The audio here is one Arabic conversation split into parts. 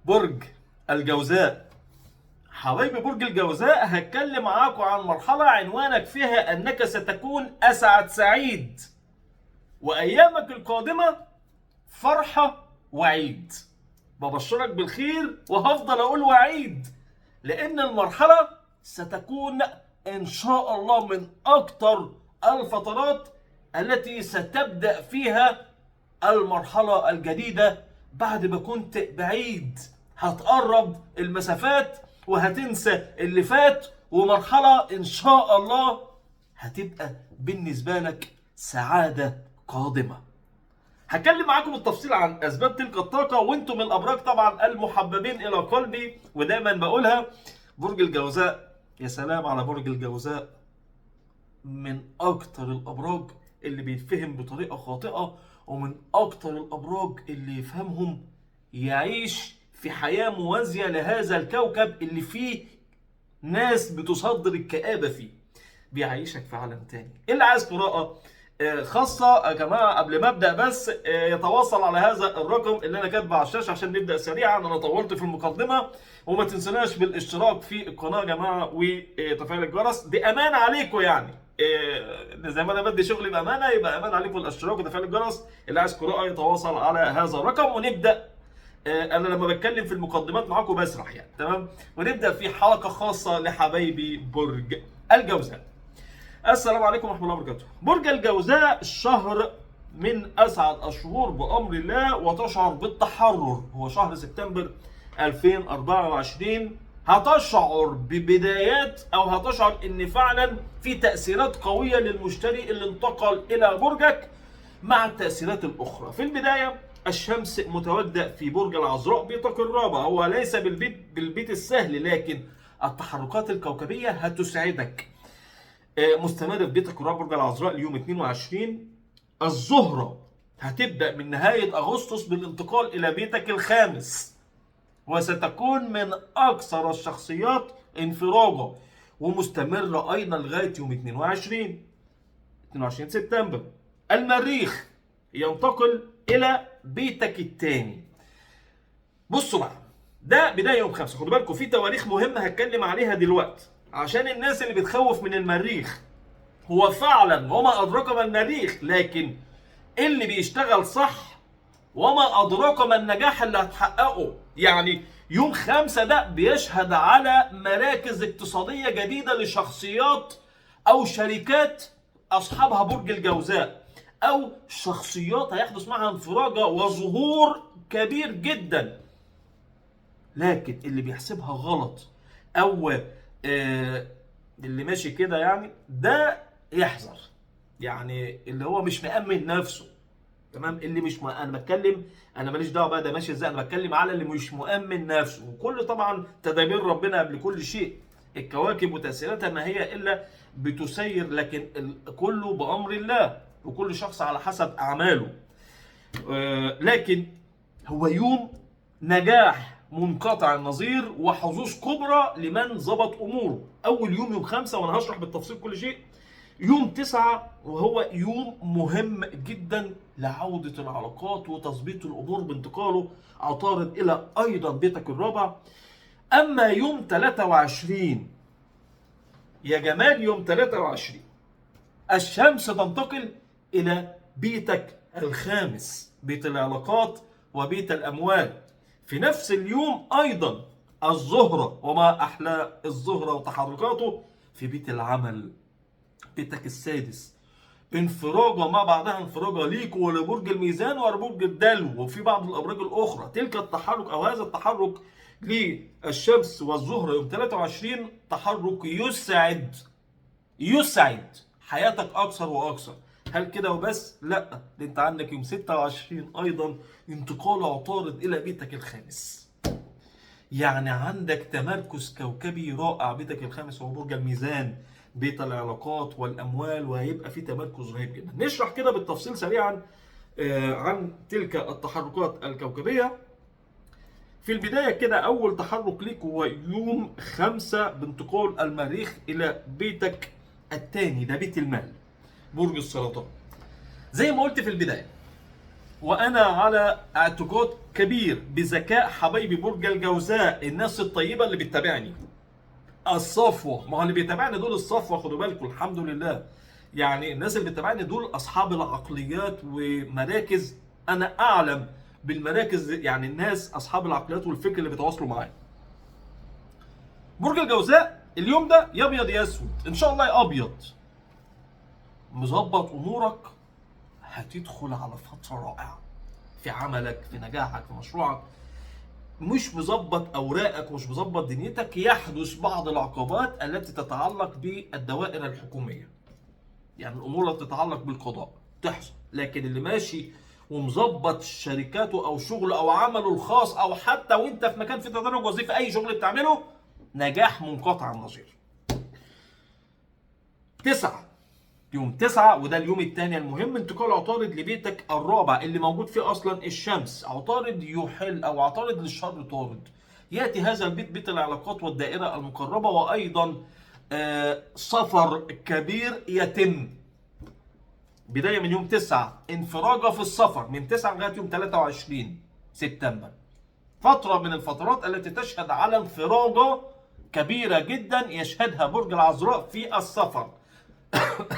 برج الجوزاء. حبايبي برج الجوزاء، هتكلم معاكم عن مرحلة عنوانك فيها أنك ستكون أسعد سعيد، وأيامك القادمة فرحة وعيد. ببشرك بالخير وهفضل أقول وعيد، لأن المرحلة ستكون إن شاء الله من أكتر الفترات التي ستبدأ فيها المرحلة الجديدة بعد ما كنت بعيد. هتقرب المسافات وهتنسى اللي فات، ومرحلة إن شاء الله هتبقى بالنسبة لك سعادة قادمة. هتكلم معاكم بالتفصيل عن أسباب تلك الطاقة، وانتم من الأبراج طبعا المحببين إلى قلبي ودايما بقولها. برج الجوزاء، يا سلام على برج الجوزاء، من أكتر الأبراج اللي بيتفهم بطريقة خاطئة، ومن أكتر الأبراج اللي يفهمهم يعيش في حياة موازية لهذا الكوكب اللي فيه ناس بتصدر الكآبة فيه. بيعيشك في عالم تاني. اللي عايز قراءة خاصة يا جماعة قبل ما ابدأ بس يتواصل على هذا الرقم اللي انا كاتبه على الشاشة عشان نبدأ سريعا. انا طولت في المقدمة، وما تنسوناش بالاشتراك في القناة يا جماعة وتفعيل الجرس، دي امان عليكم يعني. زي ما انا بدي شغلي بامانه، يبقى امان عليكم الاشتراك وتفعيل الجرس. اللي عايز قراءة يتواصل على هذا الرقم ونبدأ. انا لما بتكلم في المقدمات معاكم بسرح يعني، تمام. ونبدأ في حلقة خاصة لحبايبي برج الجوزاء. السلام عليكم ورحمة الله وبركاته. برج الجوزاء شهر من أسعد الشهور بأمر الله، وتشعر بالتحرر. هو شهر سبتمبر 2024. هتشعر ببدايات، أو هتشعر إن فعلا في تأثيرات قوية للمشتري اللي انتقل إلى برجك مع التأثيرات الأخرى. في البداية الشمس متواجدة في برج العذراء، بيتك الرابع. هو ليس بالبيت السهل، لكن التحركات الكوكبية هتسعدك. مستمر في بيتك الرابع برج العذراء اليوم 22. الزهرة هتبدأ من نهاية أغسطس بالانتقال إلى بيتك الخامس، وستكون من أكثر الشخصيات انفراجا، ومستمرة أيضا لغاية يوم 22 سبتمبر. المريخ ينتقل إلى بيتك الثاني. بصوا بقى، ده بداية يوم 5. خدوا بالكم في تواريخ مهمة هتكلم عليها دلوقتي عشان الناس اللي بتخوف من المريخ. هو فعلا وما أدراك ما المريخ، لكن اللي بيشتغل صح وما أدراك ما النجاح اللي هتحققه. يعني يوم 5 ده بيشهد على مراكز اقتصادية جديدة لشخصيات أو شركات أصحابها برج الجوزاء، أو شخصيات هيحدث معها انفراجة وظهور كبير جدا. لكن اللي بيحسبها غلط، أو اللي ماشي كده يعني، ده يحذر. يعني اللي هو مش مأمن نفسه، تمام. اللي مش انا بتكلم، انا ماليش دعوه بقى ده ماشي ازاي، انا بتكلم على اللي مش مؤمن نفسه. وكل طبعا تدابير ربنا قبل كل شيء. الكواكب وتاثيراتها ما هي الا بتسير، لكن كله بامر الله، وكل شخص على حسب اعماله. لكن هو يوم نجاح منقطع النظير وحظوظ كبرى لمن ظبط اموره. اول يوم 5، وانا هشرح بالتفصيل كل شيء. يوم 9 وهو يوم مهم جدا لعودة العلاقات وتظبيط الأمور بانتقاله عطارد إلى أيضا بيتك الرابع. أما يوم 23 يا جمال، يوم 23 الشمس تنتقل إلى بيتك الخامس، بيت العلاقات وبيت الأموال. في نفس اليوم أيضا الزهرة، وما أحلى الزهرة وتحركاته، في بيت العمل، بيتك السادس. انفراجه ما بعدها انفراجه ليك ولبرج الميزان وبرج الدلو وفي بعض الابراج الاخرى. تلك التحرك او هذا التحرك للشمس والزهره يوم 23 تحرك يسعد حياتك اكثر واكثر. هل كده وبس؟ لا، ده انت عندك يوم 26 ايضا انتقال عطارد الى بيتك الخامس. يعني عندك تمركز كوكبي رائع. بيتك الخامس هو برج الميزان، بيت العلاقات والاموال، وهيبقى في تمركز رهيب جدا. نشرح كده بالتفصيل سريعا عن تلك التحركات الكوكبيه. في البدايه كده اول تحرك ليك هو يوم 5 بانتقال المريخ الى بيتك الثاني، ده بيت المال، برج السرطان. زي ما قلت في البدايه، وانا على اعتقاد كبير بذكاء حبايبي برج الجوزاء، الناس الطيبه اللي بتتابعني، الصفوه، ما هو اللي بيتابعني دول الصفوه، خدوا بالكم الحمد لله. يعني الناس اللي بتتابعني دول اصحاب العقليات ومراكز، انا اعلم بالمراكز، يعني الناس اصحاب العقليات والفكر اللي بيتواصلوا معايا. برج الجوزاء اليوم ده يا ابيض يا اسود، ان شاء الله يا ابيض. مظبط امورك، هتدخل على فتره رائعه في عملك، في نجاحك، في مشروعك. مش مظبط اوراقك، مش مظبط دنيتك، يحدث بعض العقبات التي تتعلق بالدوائر الحكوميه، يعني الامور التي تتعلق بالقضاء تحصل. لكن اللي ماشي ومظبط شركاته او شغله او عمله الخاص، او حتى وانت في مكان في تدرج وظيفي، اي شغل بتعمله نجاح منقطع النظير. 9 يوم 9 وده اليوم الثاني المهم، انتقال عطارد لبيتك الرابع اللي موجود فيه اصلا الشمس. عطارد يحل، او عطارد للشر طارد، ياتي هذا البيت بيت العلاقات والدائره المقربه، وايضا سفر كبير يتم بدايه من يوم 9، انفراجه في السفر من 9 لغايه يوم 23 سبتمبر. فتره من الفترات التي تشهد على انفراجه كبيره جدا يشهدها برج العذراء في السفر.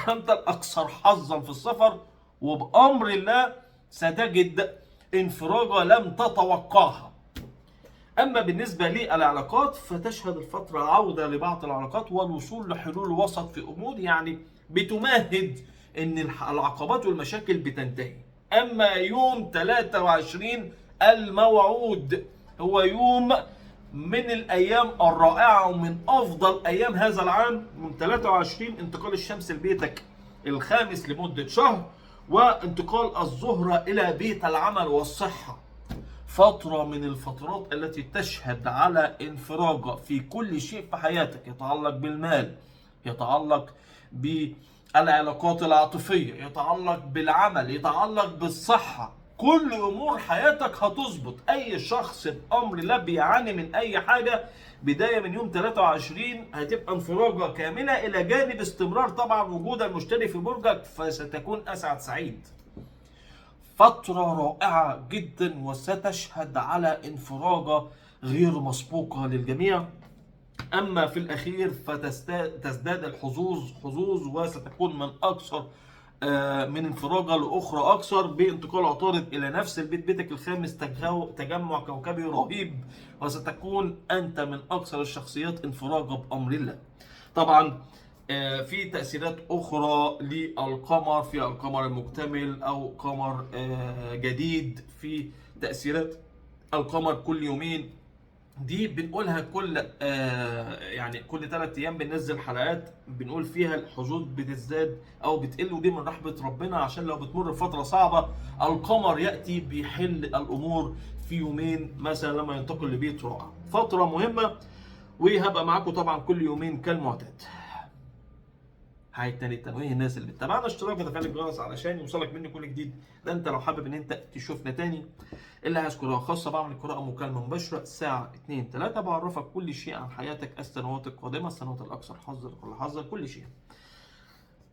أنت الأكثر حظا في السفر، وبأمر الله ستجد انفراجة لم تتوقعها. أما بالنسبة للعلاقات فتشهد الفترة عودة لبعض العلاقات والوصول لحلول وسط في أمور، يعني بتمهد إن العقبات والمشاكل بتنتهي. أما يوم 23 الموعود هو يوم من الايام الرائعه ومن افضل ايام هذا العام. يوم 23 انتقال الشمس لبيتك الخامس لمده شهر، وانتقال الزهره الى بيت العمل والصحه. فتره من الفترات التي تشهد على انفراجه في كل شيء في حياتك، يتعلق بالمال، يتعلق بالعلاقات العاطفيه، يتعلق بالعمل، يتعلق بالصحه. كل امور حياتك هتظبط. اي شخص بامر الله بيعاني من اي حاجه، بدايه من يوم 23 هتبقى انفراجه كامله، الى جانب استمرار طبعا وجود المشتري في برجك، فستكون اسعد سعيد. فتره رائعه جدا وستشهد على انفراجه غير مسبوقه للجميع. اما في الاخير فتزداد الحظوظ حظوظ، وستكون من اكثر من انفراجه لاخرى اكثر، بانتقال عطارد الى نفس البيت بيتك الخامس، تجمع كوكبي رهيب، وستكون انت من اكثر الشخصيات انفراجه بامر الله. طبعا في تاثيرات اخرى للقمر، في القمر المكتمل او قمر جديد، في تاثيرات القمر كل يومين، دي بنقولها كل يعني كل 3 ايام بننزل حلقات بنقول فيها الحظوظ بتزداد او بتقل، ودي من رحمه ربنا، عشان لو بتمر فتره صعبه القمر ياتي بيحل الامور في يومين مثلا لما ينتقل لبيت رائع. فتره مهمه، وهبقى معاكم طبعا كل يومين كالمعتاد. هاي تاني التنويه، الناس اللي بتتابعنا اشتراك وتفعيل الجرس علشان يوصلك مني كل جديد. ده انت لو حابب ان انت تشوفنا تاني. اللي عايز قراءة خاصة بعمل قراءة مكالمة مباشرة الساعة 2 3، بعرفك كل شيء عن حياتك، السنوات القادمة، السنوات الأكثر حظا، كل حظا، كل شيء.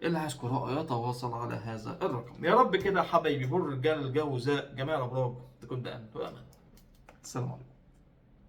اللي عايز قراءة يتواصل على هذا الرقم. يا رب كده حبايبي برج الجوزاء جميع الأبراج تكون بأمن وأمان. السلام عليكم.